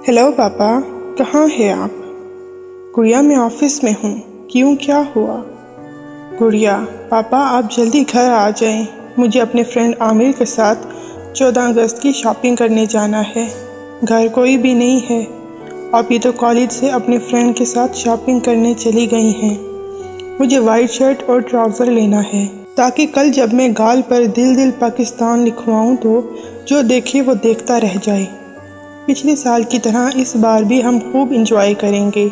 Hello पापा, कहाँ हैं आप? गुड़िया, मैं ऑफिस में हूँ। क्यों, क्या हुआ? गुड़िया, पापा आप जल्दी घर आ जाएं। मुझे अपने फ्रेंड आमिर के साथ 14 अगस्त की शॉपिंग करने जाना है। घर कोई भी नहीं है। आप ये तो कॉलेज से अपने फ्रेंड के साथ शॉपिंग करने चली गई हैं। मुझे वाइट शर्ट और ट्राउज़र लेना है ताकि कल जब मैं गाल पर दिल दिल पाकिस्तान लिखवाऊँ तो जो देखे वो देखता रह जाए। पिछले साल की तरह इस बार भी हम खूब इंजॉय करेंगे।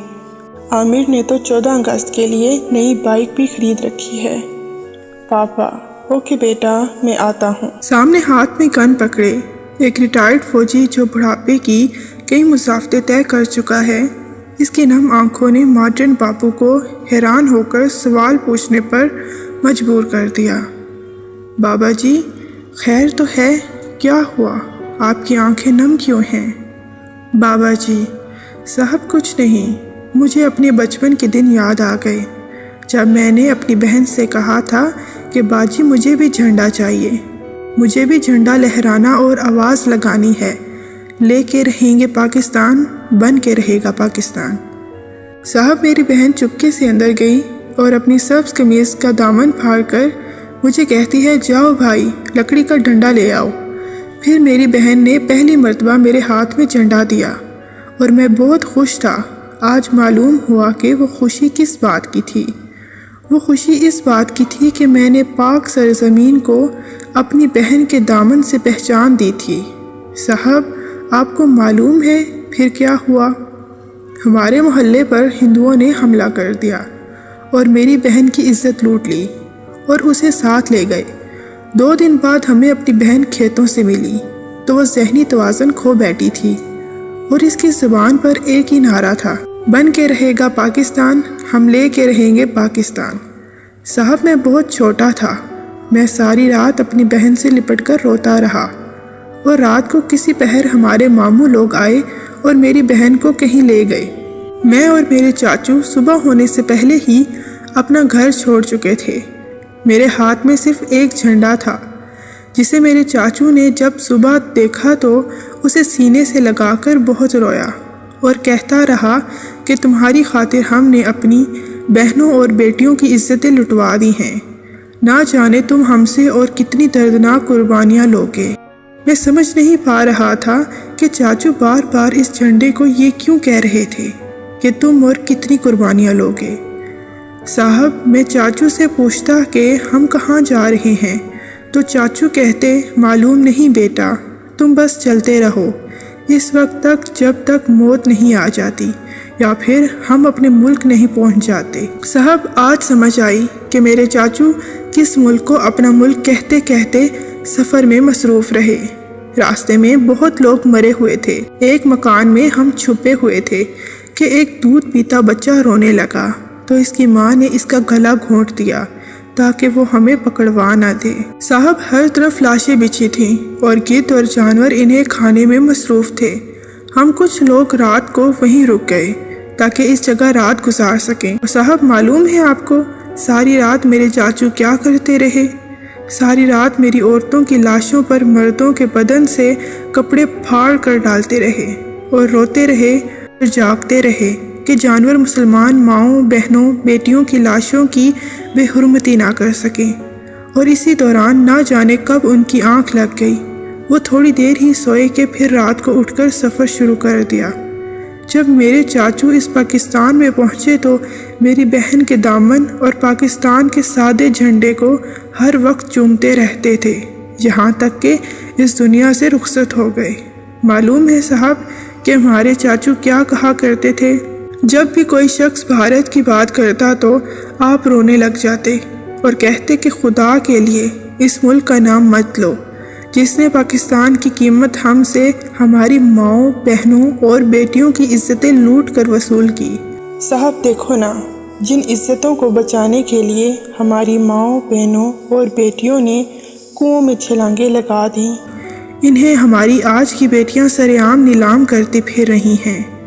आमिर ने तो 14 अगस्त के लिए नई बाइक भी खरीद रखी है। पापा, ओके बेटा, मैं आता हूँ। सामने हाथ में गन पकड़े एक रिटायर्ड फौजी जो बुढ़ापे की कई मुसाफतें तय कर चुका है, इसकी नम आंखों ने मॉडर्न बापू को हैरान होकर सवाल पूछने पर मजबूर कर दिया। बाबा जी, खैर तो है? क्या हुआ? आपकी आंखें नम क्यों हैं? बाबा जी, साहब कुछ नहीं, मुझे अपने बचपन के दिन याद आ गए जब मैंने अपनी बहन से कहा था कि बाजी मुझे भी झंडा चाहिए, मुझे भी झंडा लहराना और आवाज़ लगानी है, लेके रहेंगे पाकिस्तान, बन के रहेगा पाकिस्तान। साहब, मेरी बहन चुपके से अंदर गई और अपनी सब्ज़ कमीज़ का दामन फाड़कर मुझे कहती है, जाओ भाई, लकड़ी का डंडा ले आओ। फिर मेरी बहन ने पहली मर्तबा मेरे हाथ में झंडा दिया और मैं बहुत खुश था। आज मालूम हुआ कि वो खुशी किस बात की थी। वो खुशी इस बात की थी कि मैंने पाक सरजमीन को अपनी बहन के दामन से पहचान दी थी। साहब, आपको मालूम है फिर क्या हुआ? हमारे मोहल्ले पर हिंदुओं ने हमला कर दिया और मेरी बहन की इज्जत लूट ली और उसे साथ ले गए। 2 दिन बाद हमें अपनी बहन खेतों से मिली तो वह ज़हनी तवाज़ुन खो बैठी थी और इसकी ज़ुबान पर एक ही नारा था, बन के रहेगा पाकिस्तान, हम ले के रहेंगे पाकिस्तान। साहब, मैं बहुत छोटा था। मैं सारी रात अपनी बहन से लिपट कर रोता रहा और रात को किसी पहर हमारे मामू लोग आए और मेरी बहन को कहीं ले गए। मैं और मेरे चाचू सुबह होने से पहले ही अपना घर छोड़ चुके थे। मेरे हाथ में सिर्फ एक झंडा था जिसे मेरे चाचू ने जब सुबह देखा तो उसे सीने से लगाकर बहुत रोया और कहता रहा कि तुम्हारी खातिर हमने अपनी बहनों और बेटियों की इज्जतें लुटवा दी हैं। ना जाने तुम हमसे और कितनी दर्दनाक कुर्बानियाँ लोगे। मैं समझ नहीं पा रहा था कि चाचू बार बार इस झंडे को ये क्यों कह रहे थे कि तुम और कितनी कुर्बानियाँ लोगे। साहब, मैं चाचू से पूछता कि हम कहाँ जा रहे हैं तो चाचू कहते, मालूम नहीं बेटा, तुम बस चलते रहो इस वक्त तक जब तक मौत नहीं आ जाती या फिर हम अपने मुल्क नहीं पहुंच जाते। साहब, आज समझ आई कि मेरे चाचू किस मुल्क को अपना मुल्क कहते कहते सफ़र में मसरूफ़ रहे। रास्ते में बहुत लोग मरे हुए थे। एक मकान में हम छुपे हुए थे कि एक दूध पीता बच्चा रोने लगा तो इसकी माँ ने इसका गला घोंट दिया ताकि वो हमें पकड़वा ना दे। साहब, हर तरफ लाशें बिछी थीं और गिद्ध और जानवर इन्हें खाने में मसरूफ़ थे। हम कुछ लोग रात को वहीं रुक गए ताकि इस जगह रात गुजार सकें। और साहब, मालूम है आपको सारी रात मेरे चाचू क्या करते रहे? सारी रात मेरी औरतों की लाशों पर मर्दों के बदन से कपड़े फाड़ कर डालते रहे और रोते रहे और जागते रहे कि जानवर मुसलमान माओं, बहनों, बेटियों की लाशों की बेहुरमती ना कर सकें। और इसी दौरान ना जाने कब उनकी आंख लग गई। वो थोड़ी देर ही सोए कि फिर रात को उठकर सफ़र शुरू कर दिया। जब मेरे चाचू इस पाकिस्तान में पहुँचे तो मेरी बहन के दामन और पाकिस्तान के सादे झंडे को हर वक्त चूमते रहते थे, यहाँ तक कि इस दुनिया से रुखसत हो गए। मालूम है साहब कि हमारे चाचू क्या कहा करते थे? जब भी कोई शख्स भारत की बात करता तो आप रोने लग जाते और कहते कि खुदा के लिए इस मुल्क का नाम मत लो जिसने पाकिस्तान की कीमत हमसे, हमारी माओं, बहनों और बेटियों की इज्जतें लूट कर वसूल की। साहब, देखो ना, जिन इज्जतों को बचाने के लिए हमारी माओं, बहनों और बेटियों ने कुओं में छलांगे लगा दी, इन्हें हमारी आज की बेटियां सरेआम नीलाम करती फिर रही हैं।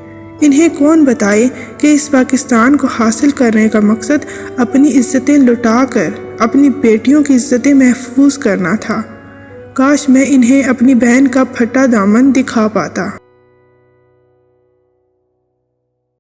इन्हें कौन बताए कि इस पाकिस्तान को हासिल करने का मकसद अपनी इज्जतें लुटा कर अपनी बेटियों की इज्जतें महफूज करना था। काश मैं इन्हें अपनी बहन का फटा दामन दिखा पाता।